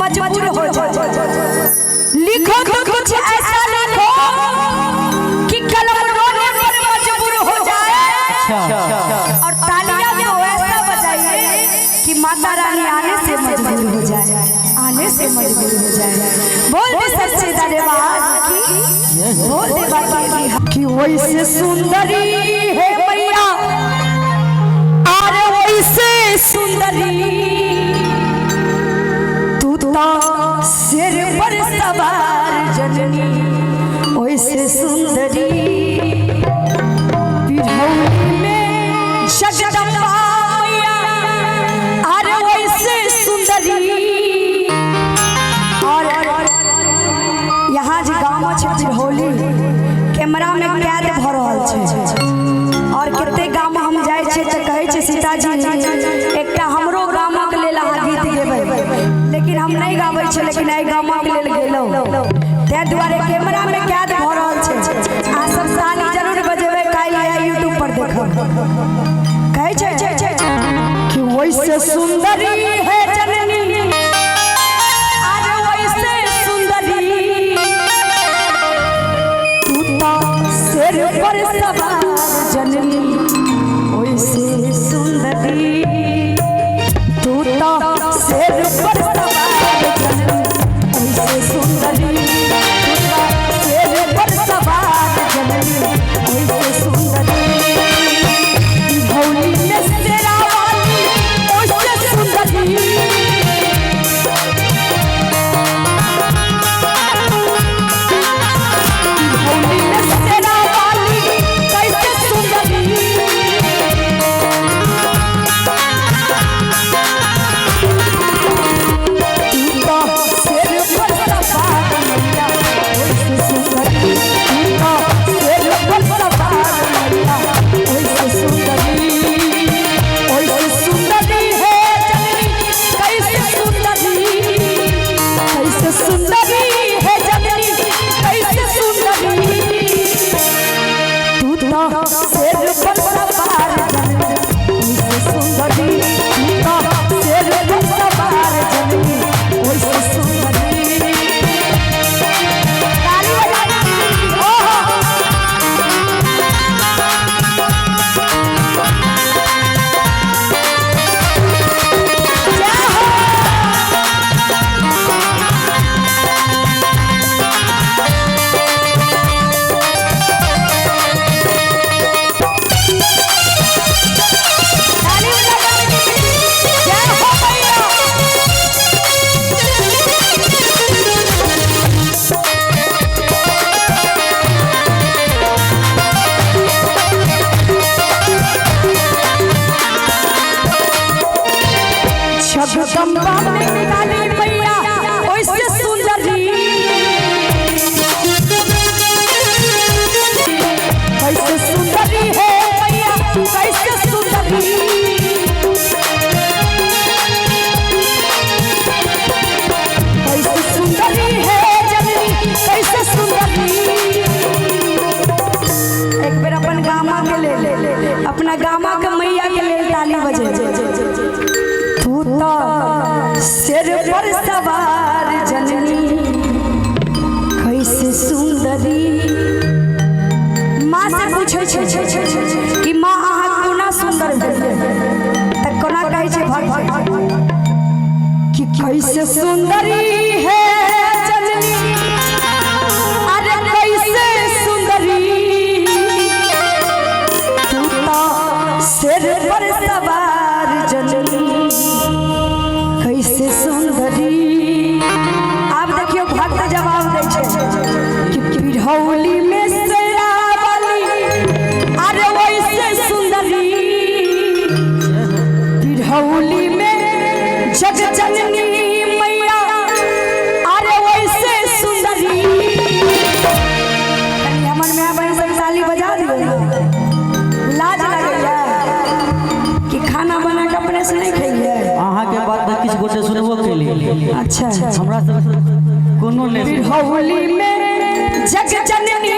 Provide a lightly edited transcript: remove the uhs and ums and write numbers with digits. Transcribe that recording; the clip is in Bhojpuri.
मजबूर हो जाए। लिखो तो कुछ ऐसा लिखो कि कलम रोने पर मजबूर हो जाए, और तालियां तो ऐसा बजाइए कि माता रानी आने से मजबूर हो जाए, आने से मजबूर हो जाए। बोल दे सच्चे दरबार की, बोल दे बाकी कि वैसे सुंदरी है मैया, अरे वैसे सुंदरी तू तो सिर पर सवार जननी, वैसे सुंदरी बिरहौली में जगदम्बा मैया, अरे वैसे सुंदरी। और यहाँ जे गाँव छै बिरहौली, कैमरा में कैद भ रहल छै, और कते गाम हम जाय छै त कहै छै सीताजी एकटा हमरो गामक लेल अहाँ गीत गेबै, लेकिन हम नहीं गाबै छै, लेकिन एहि गामक लेल गेलहुँ। तै दुआरे कैमरा में कैद भ रहल छै, अहाँ सब ताली जरूर बजेबै, काल्हि यूट्यूब पर देखब। कहै छै कि वैसे सुंदरी है जननी, अरे वैसे सुंदरी तू तो सिर पर सवार जननी, वैसे सुंदरी तू तो सिर पर सवार जननी, वैसे सुंदरी तू तो सिर पर सवार जननी, वैसे सुंदरी। भौली में तेरा वाली वैसे सुंदरी, भौली में तेरा वाली कैसे सुंदरी, जगदम्बा में काली मैया वैसे सुंदरी, कैसे सुंदरी है मैया, कैसे सुंदरी, कैसे सुंदरी है जननी, कैसे सुंदरी। एक बेर अपन गामा के ले, अपना गामा के मैया के लेल ताली बजे। तू तो सिर पर सवार जननी, कैसे सुंदरी। माँ से पूछे कि माँ अहाँ कोना सुंदर भेलियै, त कोना कहै छै भगवान कि कैसे सुंदरी है जननी, अरे कैसे सुंदरी तू तो सिर पर सवार जननी, कैसे सुंदरी। आप देखियो भक्त जवाब दे छै कि बिरहौली में शेरा वाली, अरे वैसे सुंदरी, बिरहौली में जग जननी मैया, अरे वैसे सुंदरी। हमर में बहन सब ताली बजा दियो ना, लाज लगैया कि खाना बना के अपने से नहीं खइए। अहाँ के बात त किछ गोटे सुनबो केली। अच्छा हमरा सब कोनो नहीं। बिरहौली में जग जननी